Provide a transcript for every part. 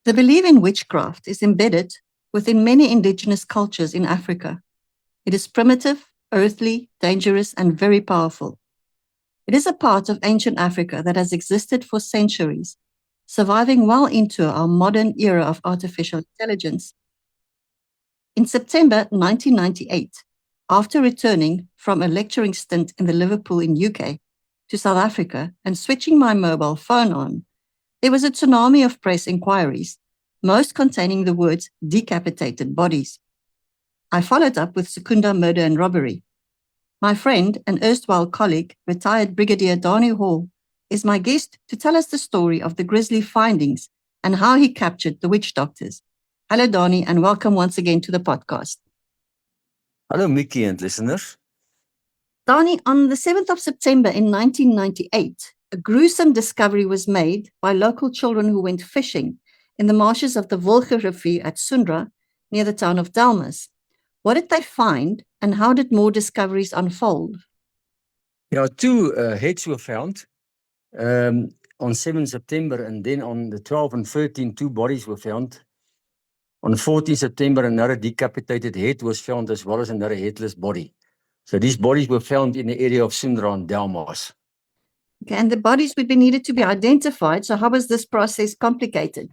The belief in witchcraft is embedded within many indigenous cultures in Africa. It is primitive, earthly, dangerous, and very powerful. It is a part of ancient Africa that has existed for centuries, surviving well into our modern era of artificial intelligence. In September 1998, after returning from a lecturing stint in the Liverpool in UK to South Africa and switching my mobile phone on, there was a tsunami of press inquiries, most containing the words decapitated bodies. I followed up with Secunda murder and robbery. My friend and erstwhile colleague, retired Brigadier Donnie Hall, is my guest to tell us the story of the grisly findings and how he captured the witch doctors. Hello, Donnie, and welcome once again to the podcast. Hello, Mickey and listeners. Donnie, on the 7th of September in 1998, a gruesome discovery was made by local children who went fishing in the marshes of the Volga Rivier at Sundra, near the town of Delmas. What did they find, and how did more discoveries unfold? Yeah, two heads were found on 7 September, and then on the 12th and 13th, two bodies were found. On 14 September, another decapitated head was found, as well as another headless body. So these bodies were found in the area of Sundra and Delmas. Okay, and the bodies would be needed to be identified. So how was this process complicated?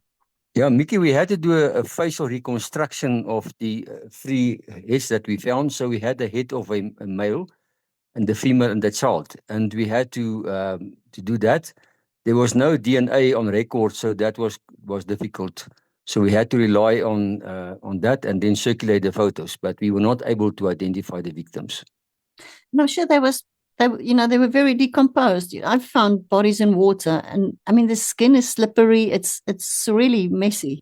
Yeah, Mickey, we had to do a facial reconstruction of the three heads that we found. So we had the head of a male, and the female and the child, and we had to do that. There was no DNA on record, so that was difficult. So we had to rely on that and then circulate the photos, but we were not able to identify the victims. And I'm sure they were very decomposed. I've found bodies in water, and I mean the skin is slippery. It's really messy.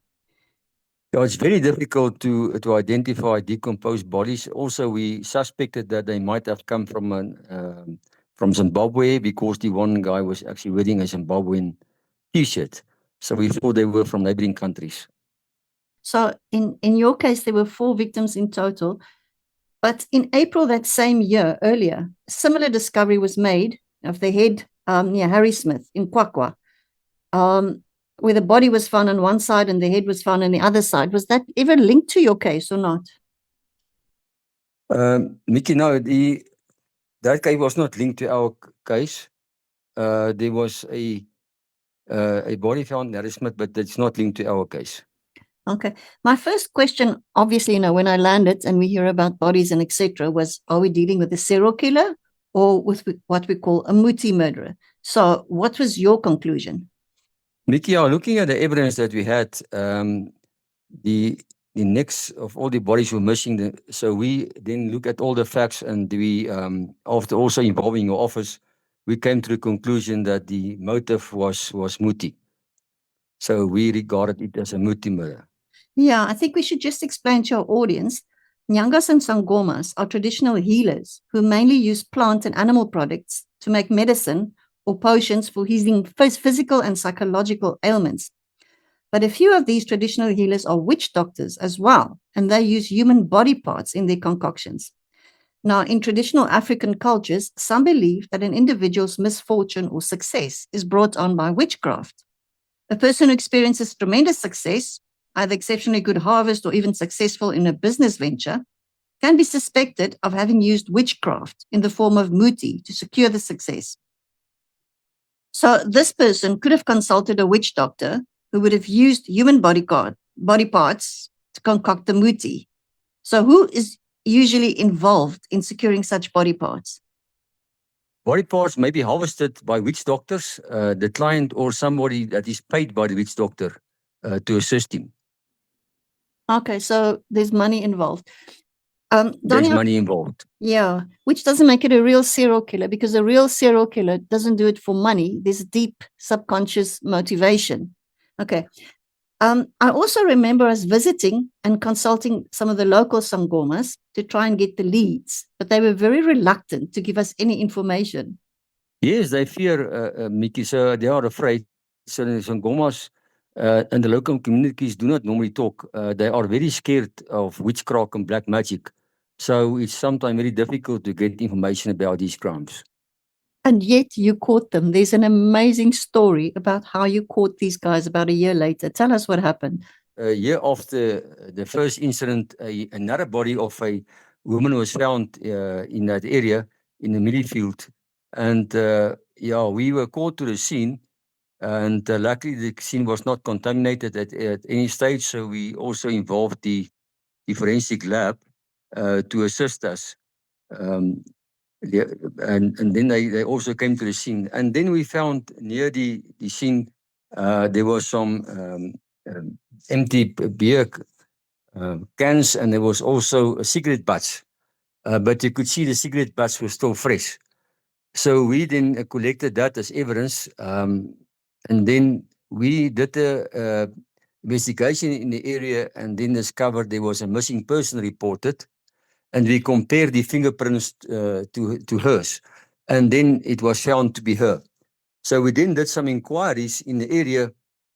Yeah, it's very difficult to identify decomposed bodies. Also, we suspected that they might have come from Zimbabwe, because the one guy was actually wearing a Zimbabwean T-shirt. So we thought they were from neighboring countries. So in your case, there were 4 victims in total. But in April that same year, earlier, a similar discovery was made of the head near Harrismith in Kwakwa, where the body was found on one side and the head was found on the other side. Was that ever linked to your case or not? Mickey, no, that case was not linked to our case. There was a body found in Harrismith, but it's not linked to our case. Okay. My first question, obviously, when I landed and we hear about bodies and etc., was, are we dealing with a serial killer or with what we call a muti murderer? So what was your conclusion? Mickey, looking at the evidence that we had, the necks of all the bodies were missing. So we then look at all the facts, and we, after also involving your office, we came to the conclusion that the motive was muti. So we regarded it as a muti murder. Yeah, I think we should just explain to our audience. Nyangas and Sangomas are traditional healers who mainly use plant and animal products to make medicine or potions for healing physical and psychological ailments. But a few of these traditional healers are witch doctors as well, and they use human body parts in their concoctions. Now, in traditional African cultures, some believe that an individual's misfortune or success is brought on by witchcraft. A person who experiences tremendous success, either exceptionally good harvest or even successful in a business venture, can be suspected of having used witchcraft in the form of muti to secure the success. So this person could have consulted a witch doctor who would have used human body parts to concoct the muti. So who is usually involved in securing such body parts? Body parts may be harvested by witch doctors, the client, or somebody that is paid by the witch doctor to assist him. Okay, so there's money involved. There's money involved. Yeah, which doesn't make it a real serial killer, because a real serial killer doesn't do it for money. There's a deep subconscious motivation. Okay. I also remember us visiting and consulting some of the local Sangomas to try and get the leads, but they were very reluctant to give us any information. Yes, they fear, Mickey, so they are afraid. So the Sangomas and the local communities do not normally talk. They are very scared of witchcraft and black magic. So it's sometimes very difficult to get information about these crimes. And yet you caught them. There's an amazing story about how you caught these guys about a year later. Tell us what happened. A year after the first incident, another body of a woman was found in that area in the millie field. And yeah, we were called to the scene. And luckily, the scene was not contaminated at any stage. So we also involved the forensic lab to assist us. And then they also came to the scene. And then we found near the scene, there was some empty beer cans, and there was also cigarette butts. But you could see the cigarette butts were still fresh. So we then collected that as evidence. And then we did a investigation in the area and then discovered there was a missing person reported. And we compared the fingerprints to hers. And then it was found to be her. So we then did some inquiries in the area,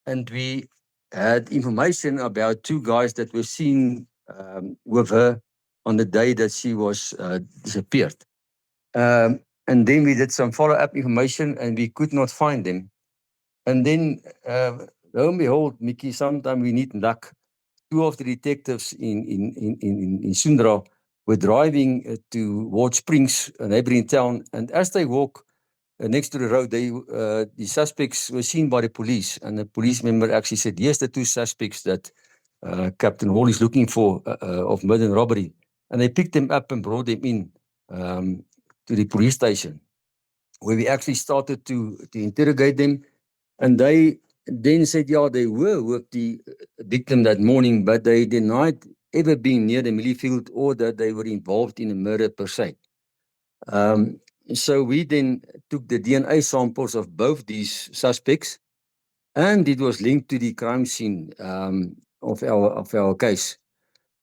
and we had information about two guys that were seen with her on the day that she was disappeared. And then we did some follow-up information, and we could not find them. And then, lo and behold, Mickey, sometimes we need luck. Two of the detectives in Sundra were driving towards Springs, a neighboring town, and as they walk next to the road, the suspects were seen by the police, and the police member actually said, yes, the two suspects that Captain Hall is looking for of murder and robbery. And they picked them up and brought them in to the police station, where we actually started to interrogate them. And they then said, yeah, they were with the victim that morning, but they denied ever being near the millie field or that they were involved in a murder per se. So we then took the DNA samples of both these suspects, and it was linked to the crime scene of our case.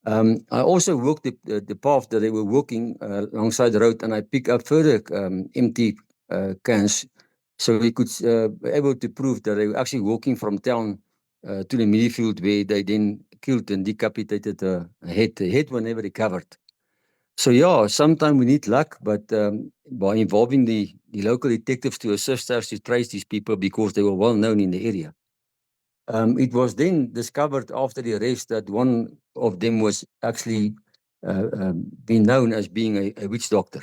I also walked the path that they were walking alongside the road, and I picked up further empty cans, so we could be able to prove that they were actually walking from town to the millie field, where they then killed and decapitated the head. The head was never recovered. So yeah, sometimes we need luck, but by involving the local detectives to assist us to trace these people because they were well known in the area. It was then discovered after the arrest that one of them was actually been known as being a witch doctor.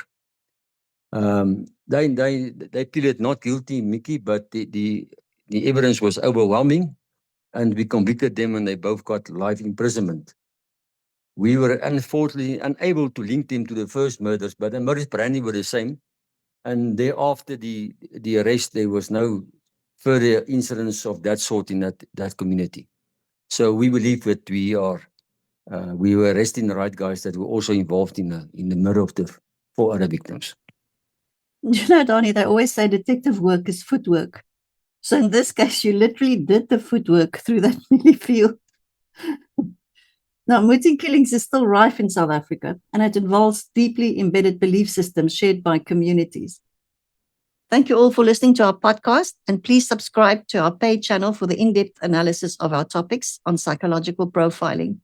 They pleaded not guilty, Mickey, but the evidence was overwhelming, and we convicted them, and they both got life imprisonment. We were unfortunately unable to link them to the first murders, but the murders apparently were the same. And thereafter the arrest, there was no further incidents of that sort in that community. So we believe that we were arresting the right guys that were also involved in the murder of the 4 other victims. You know, Donnie, they always say detective work is footwork. So in this case, you literally did the footwork through that millie field. Now, Muti killings is still rife in South Africa, and it involves deeply embedded belief systems shared by communities. Thank you all for listening to our podcast, and please subscribe to our paid channel for the in-depth analysis of our topics on psychological profiling.